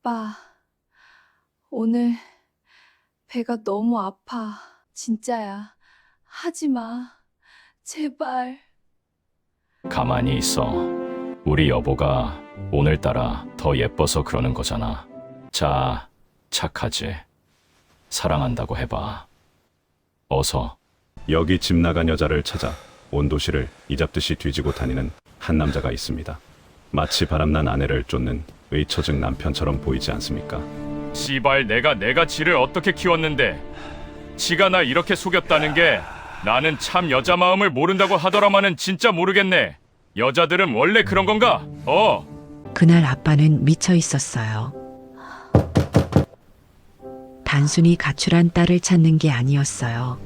아빠, 오늘 배가 너무 아파. 진짜야. 하지 마. 제발. 가만히 있어. 우리 여보가 오늘따라 더 예뻐서 그러는 거잖아. 자, 착하지. 사랑한다고 해봐. 어서. 여기 집 나간 여자를 찾아 온 도시를 이잡듯이 뒤지고 다니는 한 남자가 있습니다. 마치 바람난 아내를 쫓는 의처증 남편처럼 보이지 않습니까? 씨발 내가 지를 어떻게 키웠는데 지가 나 이렇게 속였다는 게 나는 참 여자 마음을 모른다고 하더라마는 진짜 모르겠네. 여자들은 원래 그런 건가? 그날 아빠는 미쳐 있었어요. 단순히 가출한 딸을 찾는 게 아니었어요.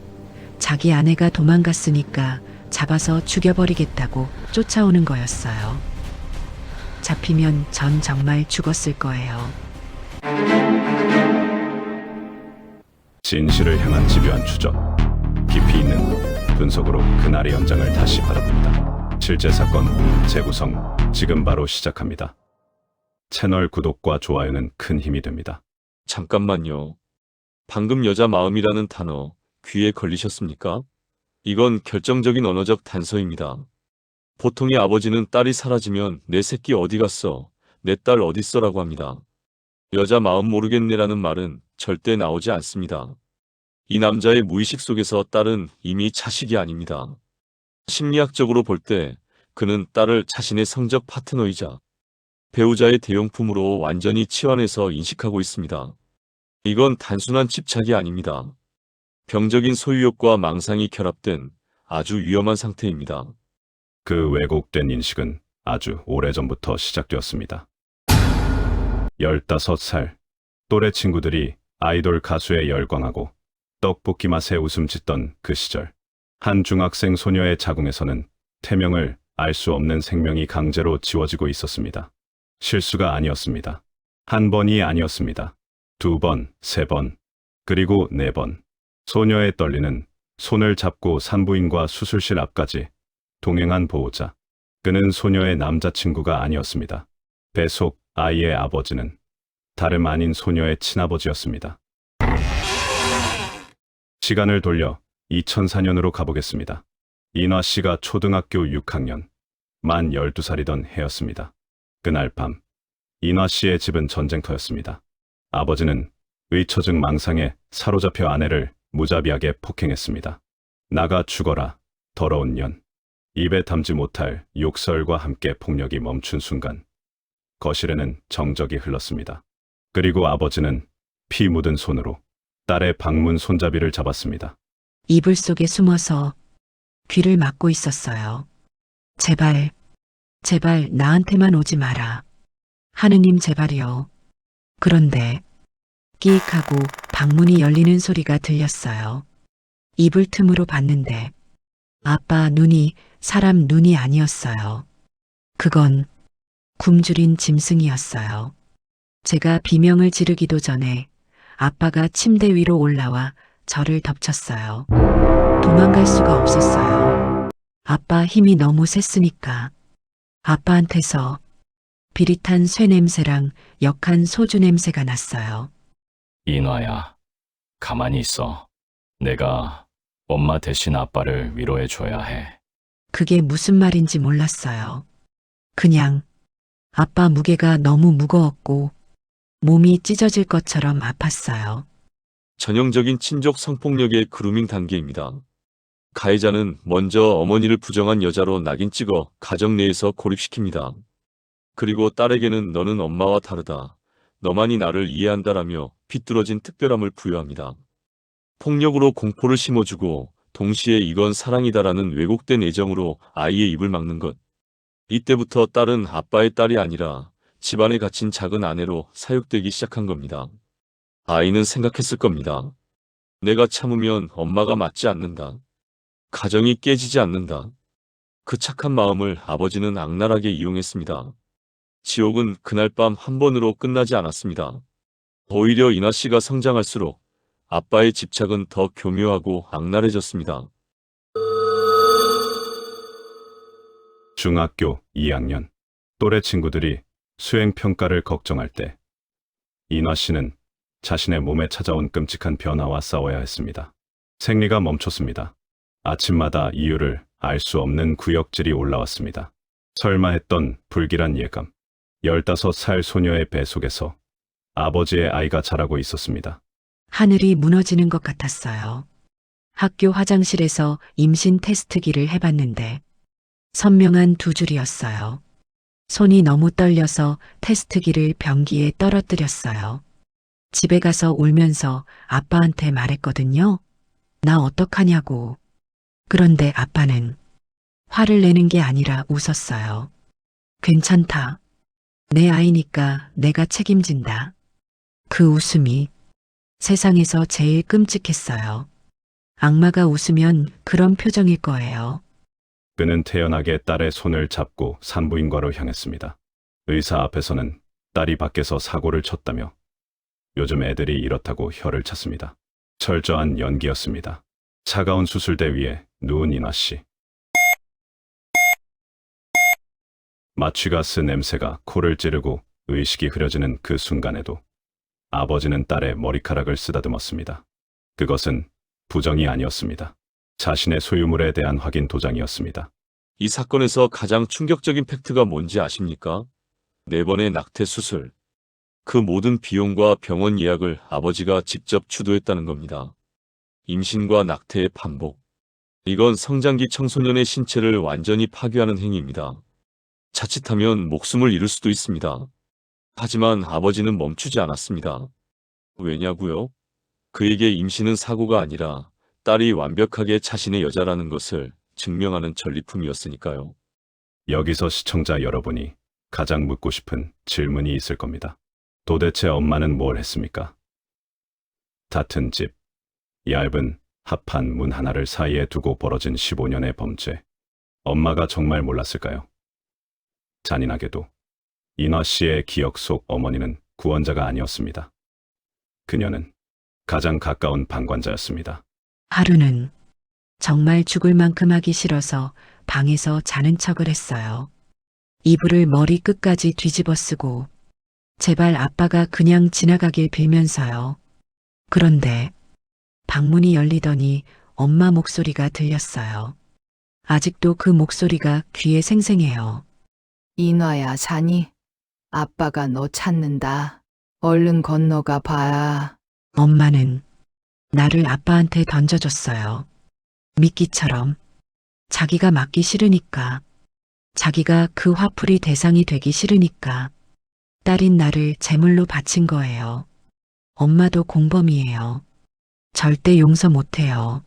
자기 아내가 도망갔으니까 잡아서 죽여버리겠다고 쫓아오는 거였어요. 잡히면 전 정말 죽었을 거예요. 진실을 향한 집요한 추적, 깊이 있는 분석으로 그날의 연장을 다시 바라봅니다. 실제 사건 재구성 지금 바로 시작합니다. 채널 구독과 좋아요는 큰 힘이 됩니다. 잠깐만요. 방금 여자 마음이라는 단어 귀에 걸리셨습니까? 이건 결정적인 언어적 단서입니다. 보통의 아버지는 딸이 사라지면 내 새끼 어디 갔어? 내 딸 어딨어라고 합니다. 여자 마음 모르겠네라는 말은 절대 나오지 않습니다. 이 남자의 무의식 속에서 딸은 이미 자식이 아닙니다. 심리학적으로 볼 때 그는 딸을 자신의 성적 파트너이자 배우자의 대용품으로 완전히 치환해서 인식하고 있습니다. 이건 단순한 집착이 아닙니다. 병적인 소유욕과 망상이 결합된 아주 위험한 상태입니다. 그 왜곡된 인식은 아주 오래전부터 시작되었습니다. 15살, 또래 친구들이 아이돌 가수에 열광하고 떡볶이 맛에 웃음 짓던 그 시절, 한 중학생 소녀의 자궁에서는 태명을 알 수 없는 생명이 강제로 지워지고 있었습니다. 실수가 아니었습니다. 한 번이 아니었습니다. 2번, 3번, 그리고 4번. 소녀의 떨리는 손을 잡고 산부인과 수술실 앞까지 동행한 보호자. 그는 소녀의 남자친구가 아니었습니다. 배속 아이의 아버지는 다름 아닌 소녀의 친아버지였습니다. 시간을 돌려 2004년으로 가보겠습니다. 인화 씨가 초등학교 6학년, 만 12살이던 해였습니다. 그날 밤, 인화 씨의 집은 전쟁터였습니다. 아버지는 의처증 망상에 사로잡혀 아내를 무자비하게 폭행했습니다. 나가 죽어라, 더러운 년. 입에 담지 못할 욕설과 함께 폭력이 멈춘 순간, 거실에는 정적이 흘렀습니다. 그리고 아버지는 피 묻은 손으로 딸의 방문 손잡이를 잡았습니다. 이불 속에 숨어서 귀를 막고 있었어요. 제발, 제발 나한테만 오지 마라. 하느님 제발이요. 그런데 끼익 하고 방문이 열리는 소리가 들렸어요. 이불 틈으로 봤는데 아빠 눈이 사람 눈이 아니었어요. 그건 굶주린 짐승이었어요. 제가 비명을 지르기도 전에 아빠가 침대 위로 올라와 저를 덮쳤어요. 도망갈 수가 없었어요. 아빠 힘이 너무 셌으니까. 아빠한테서 비릿한 쇠 냄새랑 역한 소주 냄새가 났어요. 인화야, 가만히 있어. 내가 엄마 대신 아빠를 위로해줘야 해. 그게 무슨 말인지 몰랐어요. 그냥 아빠 무게가 너무 무거웠고 몸이 찢어질 것처럼 아팠어요. 전형적인 친족 성폭력의 그루밍 단계입니다. 가해자는 먼저 어머니를 부정한 여자로 낙인 찍어 가정 내에서 고립시킵니다. 그리고 딸에게는 너는 엄마와 다르다, 너만이 나를 이해한다라며 비뚤어진 특별함을 부여합니다. 폭력으로 공포를 심어주고 동시에 이건 사랑이다라는 왜곡된 애정으로 아이의 입을 막는 것. 이때부터 딸은 아빠의 딸이 아니라 집안에 갇힌 작은 아내로 사육되기 시작한 겁니다. 아이는 생각했을 겁니다. 내가 참으면 엄마가 맞지 않는다. 가정이 깨지지 않는다. 그 착한 마음을 아버지는 악랄하게 이용했습니다. 지옥은 그날 밤 한 번으로 끝나지 않았습니다. 오히려 인화 씨가 성장할수록 아빠의 집착은 더 교묘하고 악랄해졌습니다. 중학교 2학년, 또래 친구들이 수행평가를 걱정할 때, 인화 씨는 자신의 몸에 찾아온 끔찍한 변화와 싸워야 했습니다. 생리가 멈췄습니다. 아침마다 이유를 알 수 없는 구역질이 올라왔습니다. 설마 했던 불길한 예감. 15살 소녀의 배 속에서 아버지의 아이가 자라고 있었습니다. 하늘이 무너지는 것 같았어요. 학교 화장실에서 임신 테스트기를 해봤는데 선명한 2줄이었어요. 손이 너무 떨려서 테스트기를 변기에 떨어뜨렸어요. 집에 가서 울면서 아빠한테 말했거든요. 나 어떡하냐고. 그런데 아빠는 화를 내는 게 아니라 웃었어요. 괜찮다. 내 아이니까 내가 책임진다. 그 웃음이 세상에서 제일 끔찍했어요. 악마가 웃으면 그런 표정일 거예요. 그는 태연하게 딸의 손을 잡고 산부인과로 향했습니다. 의사 앞에서는 딸이 밖에서 사고를 쳤다며 요즘 애들이 이렇다고 혀를 찼습니다. 철저한 연기였습니다. 차가운 수술대 위에 누운 인화 씨. 마취가스 냄새가 코를 찌르고 의식이 흐려지는 그 순간에도 아버지는 딸의 머리카락을 쓰다듬었습니다. 그것은 부정이 아니었습니다. 자신의 소유물에 대한 확인 도장이었습니다. 이 사건에서 가장 충격적인 팩트가 뭔지 아십니까? 4번의 낙태 수술. 그 모든 비용과 병원 예약을 아버지가 직접 주도했다는 겁니다. 임신과 낙태의 반복. 이건 성장기 청소년의 신체를 완전히 파괴하는 행위입니다. 자칫하면 목숨을 잃을 수도 있습니다. 하지만 아버지는 멈추지 않았습니다. 왜냐고요? 그에게 임신은 사고가 아니라 딸이 완벽하게 자신의 여자라는 것을 증명하는 전리품이었으니까요. 여기서 시청자 여러분이 가장 묻고 싶은 질문이 있을 겁니다. 도대체 엄마는 뭘 했습니까? 닫힌 집, 얇은 합판 문 하나를 사이에 두고 벌어진 15년의 범죄. 엄마가 정말 몰랐을까요? 잔인하게도 인화 씨의 기억 속 어머니는 구원자가 아니었습니다. 그녀는 가장 가까운 방관자였습니다. 하루는 정말 죽을 만큼 하기 싫어서 방에서 자는 척을 했어요. 이불을 머리 끝까지 뒤집어 쓰고 제발 아빠가 그냥 지나가길 빌면서요. 그런데 방문이 열리더니 엄마 목소리가 들렸어요. 아직도 그 목소리가 귀에 생생해요. 인화야, 자니? 아빠가 너 찾는다. 얼른 건너가 봐. 엄마는 나를 아빠한테 던져줬어요. 미끼처럼. 자기가 맞기 싫으니까. 자기가 그 화풀이 대상이 되기 싫으니까. 딸인 나를 제물로 바친 거예요. 엄마도 공범이에요. 절대 용서 못해요.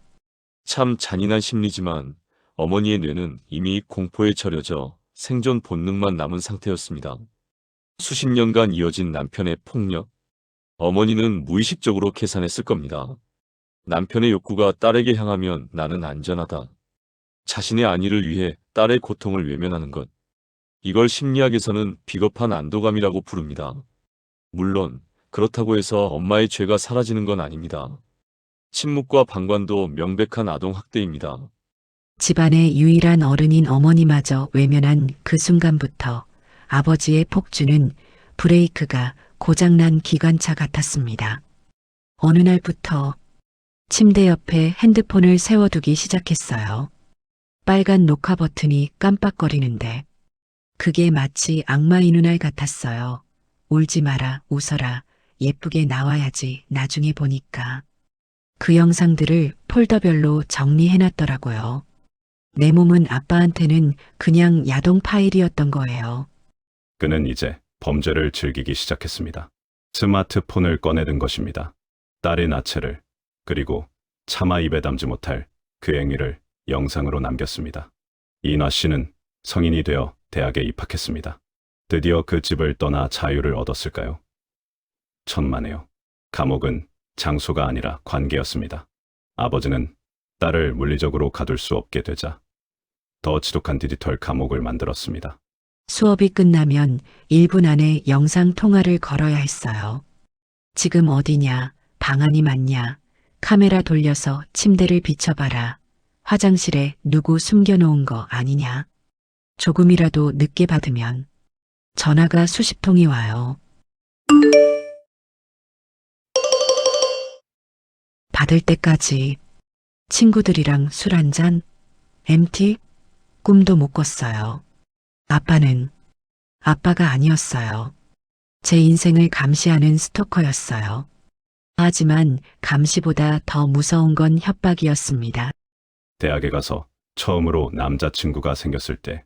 참 잔인한 심리지만 어머니의 뇌는 이미 공포에 절여져 생존 본능만 남은 상태였습니다. 수십 년간 이어진 남편의 폭력. 어머니는 무의식적으로 계산했을 겁니다. 남편의 욕구가 딸에게 향하면 나는 안전하다. 자신의 안위를 위해 딸의 고통을 외면하는 것. 이걸 심리학에서는 비겁한 안도감이라고 부릅니다. 물론 그렇다고 해서 엄마의 죄가 사라지는 건 아닙니다. 침묵과 방관도 명백한 아동학대입니다. 집안의 유일한 어른인 어머니마저 외면한 그 순간부터 아버지의 폭주는 브레이크가 고장난 기관차 같았습니다. 어느 날부터 침대 옆에 핸드폰을 세워두기 시작했어요. 빨간 녹화 버튼이 깜빡거리는데 그게 마치 악마의 눈알 같았어요. 울지 마라, 웃어라, 예쁘게 나와야지 나중에 보니까. 그 영상들을 폴더별로 정리해놨더라고요. 내 몸은 아빠한테는 그냥 야동 파일이었던 거예요. 그는 이제 범죄를 즐기기 시작했습니다. 스마트폰을 꺼내든 것입니다. 딸의 나체를, 그리고 차마 입에 담지 못할 그 행위를 영상으로 남겼습니다. 인화 씨는 성인이 되어 대학에 입학했습니다. 드디어 그 집을 떠나 자유를 얻었을까요? 천만에요. 감옥은 장소가 아니라 관계였습니다. 아버지는 딸을 물리적으로 가둘 수 없게 되자 더 지독한 디지털 감옥을 만들었습니다. 수업이 끝나면 1분 안에 영상 통화를 걸어야 했어요. 지금 어디냐, 방안이 맞냐, 카메라 돌려서 침대를 비춰봐라, 화장실에 누구 숨겨놓은 거 아니냐. 조금이라도 늦게 받으면 전화가 수십 통이 와요. 받을 때까지 친구들이랑 술 한잔, MT, 꿈도 못 꿨어요. 아빠는 아빠가 아니었어요. 제 인생을 감시하는 스토커였어요. 하지만 감시보다 더 무서운 건 협박이었습니다. 대학에 가서 처음으로 남자친구가 생겼을 때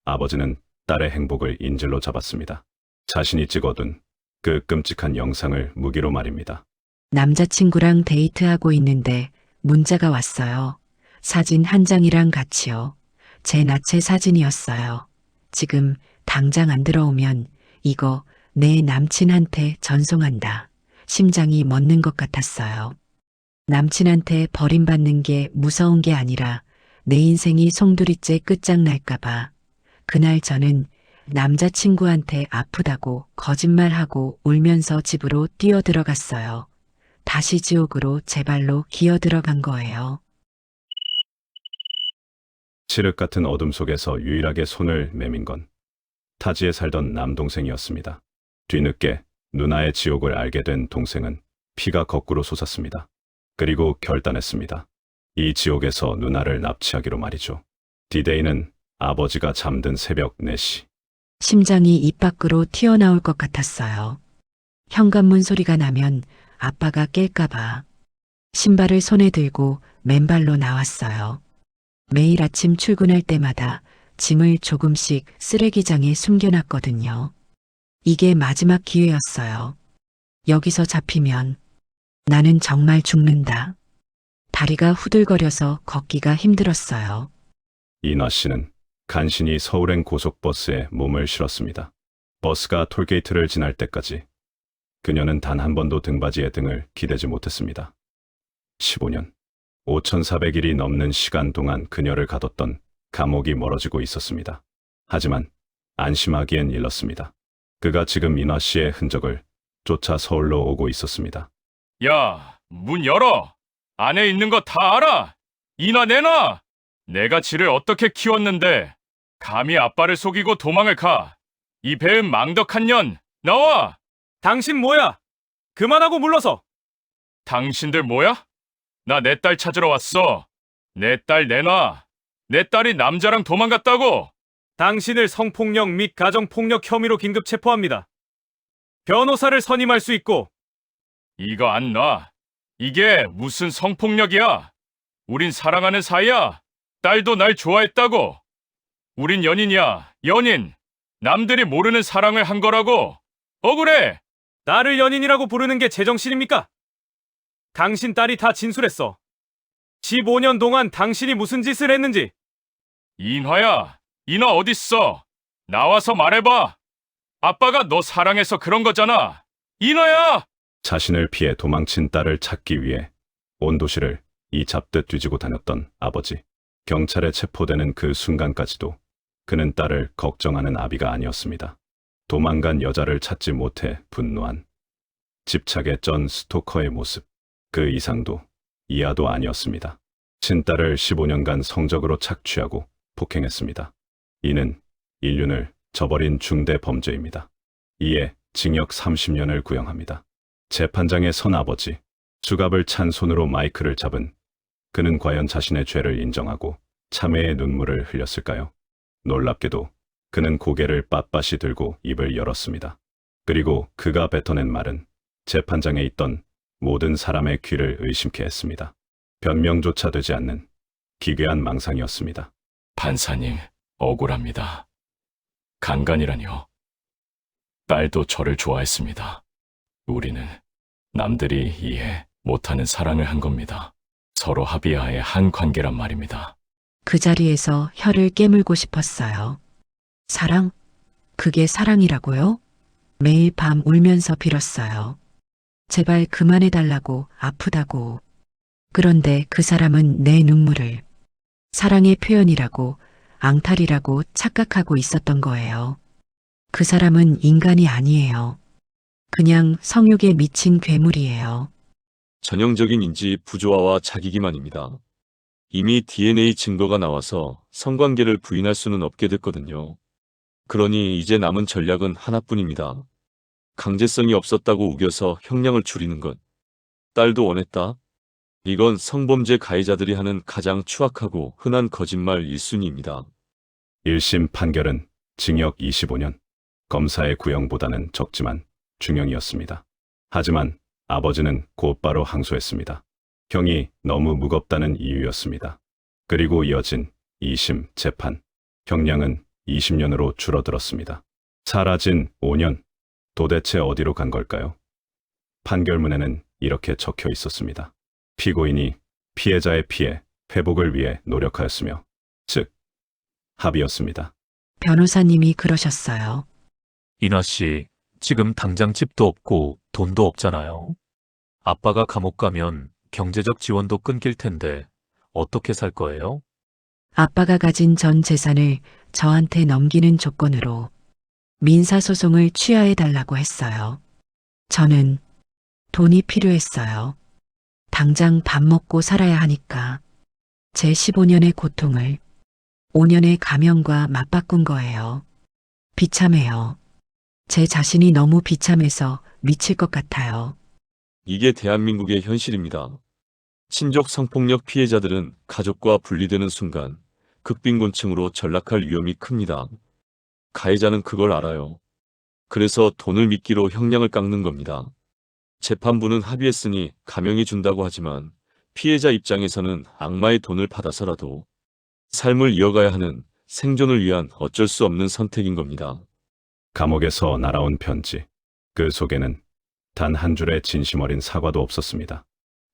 아버지는 딸의 행복을 인질로 잡았습니다. 자신이 찍어둔 그 끔찍한 영상을 무기로 말입니다. 남자친구랑 데이트하고 있는데 문자가 왔어요. 사진 한 장이랑 같이요. 제 나체 사진이었어요. 지금 당장 안 들어오면 이거 내 남친한테 전송한다. 심장이 멎는 것 같았어요. 남친한테 버림받는 게 무서운 게 아니라 내 인생이 송두리째 끝장날까봐. 그날 저는 남자친구한테 아프다고 거짓말하고 울면서 집으로 뛰어들어갔어요. 다시 지옥으로 제 발로 기어들어간 거예요. 칠흑 같은 어둠 속에서 유일하게 손을 내민 건 타지에 살던 남동생이었습니다. 뒤늦게 누나의 지옥을 알게 된 동생은 피가 거꾸로 솟았습니다. 그리고 결단했습니다. 이 지옥에서 누나를 납치하기로 말이죠. 디데이는 아버지가 잠든 새벽 4시. 심장이 입 밖으로 튀어나올 것 같았어요. 현관문 소리가 나면 아빠가 깰까봐. 신발을 손에 들고 맨발로 나왔어요. 매일 아침 출근할 때마다 짐을 조금씩 쓰레기장에 숨겨놨거든요. 이게 마지막 기회였어요. 여기서 잡히면 나는 정말 죽는다. 다리가 후들거려서 걷기가 힘들었어요. 이나 씨는 간신히 서울행 고속버스에 몸을 실었습니다. 버스가 톨게이트를 지날 때까지 그녀는 단 한 번도 등받이에 등을 기대지 못했습니다. 15년, 5,400일이 넘는 시간 동안 그녀를 가뒀던 감옥이 멀어지고 있었습니다. 하지만 안심하기엔 일렀습니다. 그가 지금 이나 씨의 흔적을 쫓아 서울로 오고 있었습니다. 야, 문 열어. 안에 있는 거 다 알아. 이나 내놔. 내가 지를 어떻게 키웠는데 감히 아빠를 속이고 도망을 가. 이 배은 망덕한 년, 나와. 당신 뭐야? 그만하고 물러서. 당신들 뭐야? 나 내 딸 찾으러 왔어. 내 딸 내놔. 내 딸이 남자랑 도망갔다고. 당신을 성폭력 및 가정폭력 혐의로 긴급 체포합니다. 변호사를 선임할 수 있고. 이거 안 놔. 이게 무슨 성폭력이야? 우린 사랑하는 사이야. 딸도 날 좋아했다고. 우린 연인이야, 연인. 남들이 모르는 사랑을 한 거라고. 억울해. 나를 연인이라고 부르는 게 제정신입니까? 당신 딸이 다 진술했어. 15년 동안 당신이 무슨 짓을 했는지. 인화야, 인화 어딨어? 나와서 말해봐. 아빠가 너 사랑해서 그런 거잖아. 인화야! 자신을 피해 도망친 딸을 찾기 위해 온 도시를 이 잡듯 뒤지고 다녔던 아버지. 경찰에 체포되는 그 순간까지도 그는 딸을 걱정하는 아비가 아니었습니다. 도망간 여자를 찾지 못해 분노한 집착에 쩐 스토커의 모습. 그 이상도 이하도 아니었습니다. 친딸을 15년간 성적으로 착취하고 폭행했습니다. 이는 인륜을 저버린 중대 범죄입니다. 이에 징역 30년을 구형합니다. 재판장의 선 아버지, 수갑을 찬 손으로 마이크를 잡은 그는 과연 자신의 죄를 인정하고 참회의 눈물을 흘렸을까요? 놀랍게도 그는 고개를 빳빳이 들고 입을 열었습니다. 그리고 그가 뱉어낸 말은 재판장에 있던 모든 사람의 귀를 의심케 했습니다. 변명조차 되지 않는 기괴한 망상이었습니다. 판사님, 억울합니다. 강간이라뇨. 딸도 저를 좋아했습니다. 우리는 남들이 이해 못하는 사랑을 한 겁니다. 서로 합의하에 한 관계란 말입니다. 그 자리에서 혀를 깨물고 싶었어요. 사랑? 그게 사랑이라고요? 매일 밤 울면서 빌었어요. 제발 그만해달라고, 아프다고. 그런데 그 사람은 내 눈물을 사랑의 표현이라고, 앙탈이라고 착각하고 있었던 거예요. 그 사람은 인간이 아니에요. 그냥 성욕에 미친 괴물이에요. 전형적인 인지 부조화와 자기기만입니다. 이미 DNA 증거가 나와서 성관계를 부인할 수는 없게 됐거든요. 그러니 이제 남은 전략은 하나뿐입니다. 강제성이 없었다고 우겨서 형량을 줄이는 것. 딸도 원했다. 이건 성범죄 가해자들이 하는 가장 추악하고 흔한 거짓말 1순위입니다. 1심 판결은 징역 25년, 검사의 구형보다는 적지만 중형이었습니다. 하지만 아버지는 곧바로 항소했습니다. 형이 너무 무겁다는 이유였습니다. 그리고 이어진 2심 재판, 형량은 20년으로 줄어들었습니다. 사라진 5년, 도대체 어디로 간 걸까요? 판결문에는 이렇게 적혀 있었습니다. 피고인이 피해자의 피해, 회복을 위해 노력하였으며, 즉, 합의였습니다. 변호사님이 그러셨어요. 이나 씨, 지금 당장 집도 없고 돈도 없잖아요. 아빠가 감옥 가면 경제적 지원도 끊길 텐데 어떻게 살 거예요? 아빠가 가진 전 재산을 저한테 넘기는 조건으로 민사소송을 취하해달라고 했어요. 저는 돈이 필요했어요. 당장 밥 먹고 살아야 하니까 제 15년의 고통을 5년의 감형과 맞바꾼 거예요. 비참해요. 제 자신이 너무 비참해서 미칠 것 같아요. 이게 대한민국의 현실입니다. 친족 성폭력 피해자들은 가족과 분리되는 순간 극빈곤층으로 전락할 위험이 큽니다. 가해자는 그걸 알아요. 그래서 돈을 미끼로 형량을 깎는 겁니다. 재판부는 합의했으니 감형해 준다고 하지만 피해자 입장에서는 악마의 돈을 받아서라도 삶을 이어가야 하는 생존을 위한 어쩔 수 없는 선택인 겁니다. 감옥에서 날아온 편지, 그 속에는 단 한 줄의 진심 어린 사과도 없었습니다.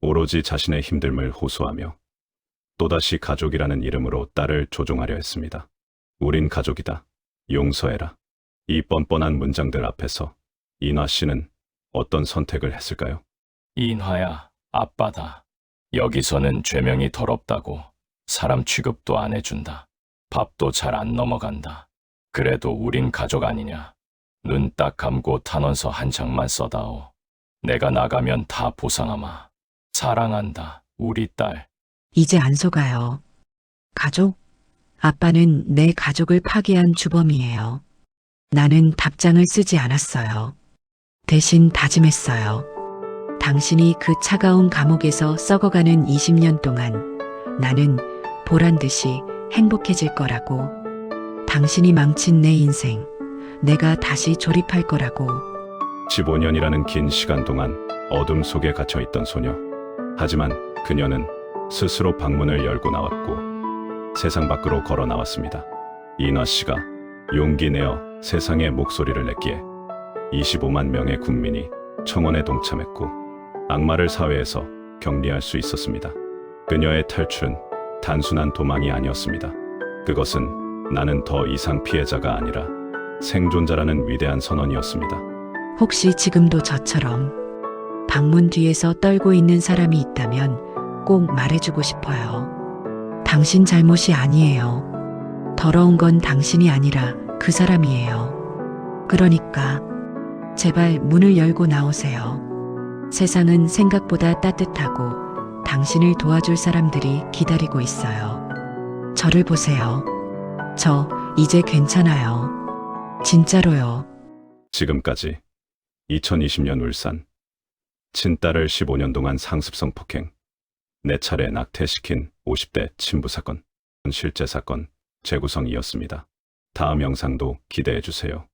오로지 자신의 힘듦을 호소하며 또다시 가족이라는 이름으로 딸을 조종하려 했습니다. 우린 가족이다. 용서해라. 이 뻔뻔한 문장들 앞에서 인화 씨는 어떤 선택을 했을까요? 인화야, 아빠다. 여기서는 죄명이 더럽다고 사람 취급도 안 해준다. 밥도 잘 안 넘어간다. 그래도 우린 가족 아니냐. 눈 딱 감고 탄원서 한 장만 써다오. 내가 나가면 다 보상하마. 사랑한다, 우리 딸. 이제 안 속아요. 가족? 아빠는 내 가족을 파괴한 주범이에요. 나는 답장을 쓰지 않았어요. 대신 다짐했어요. 당신이 그 차가운 감옥에서 썩어가는 20년 동안 나는 보란 듯이 행복해질 거라고. 당신이 망친 내 인생, 내가 다시 조립할 거라고. 15년이라는 긴 시간 동안 어둠 속에 갇혀있던 소녀. 하지만 그녀는 스스로 방문을 열고 나왔고 세상 밖으로 걸어 나왔습니다. 인화 씨가 용기 내어 세상에 목소리를 냈기에 25만 명의 국민이 청원에 동참했고 악마를 사회에서 격리할 수 있었습니다. 그녀의 탈출은 단순한 도망이 아니었습니다. 그것은 나는 더 이상 피해자가 아니라 생존자라는 위대한 선언이었습니다. 혹시 지금도 저처럼 방문 뒤에서 떨고 있는 사람이 있다면 꼭 말해주고 싶어요. 당신 잘못이 아니에요. 더러운 건 당신이 아니라 그 사람이에요. 그러니까 제발 문을 열고 나오세요. 세상은 생각보다 따뜻하고 당신을 도와줄 사람들이 기다리고 있어요. 저를 보세요. 저 이제 괜찮아요. 진짜로요. 지금까지 2020년 울산. 친딸을 15년 동안 상습성 폭행, 4차례 낙태시킨 50대 친부 사건, 실제 사건 재구성이었습니다. 다음 영상도 기대해 주세요.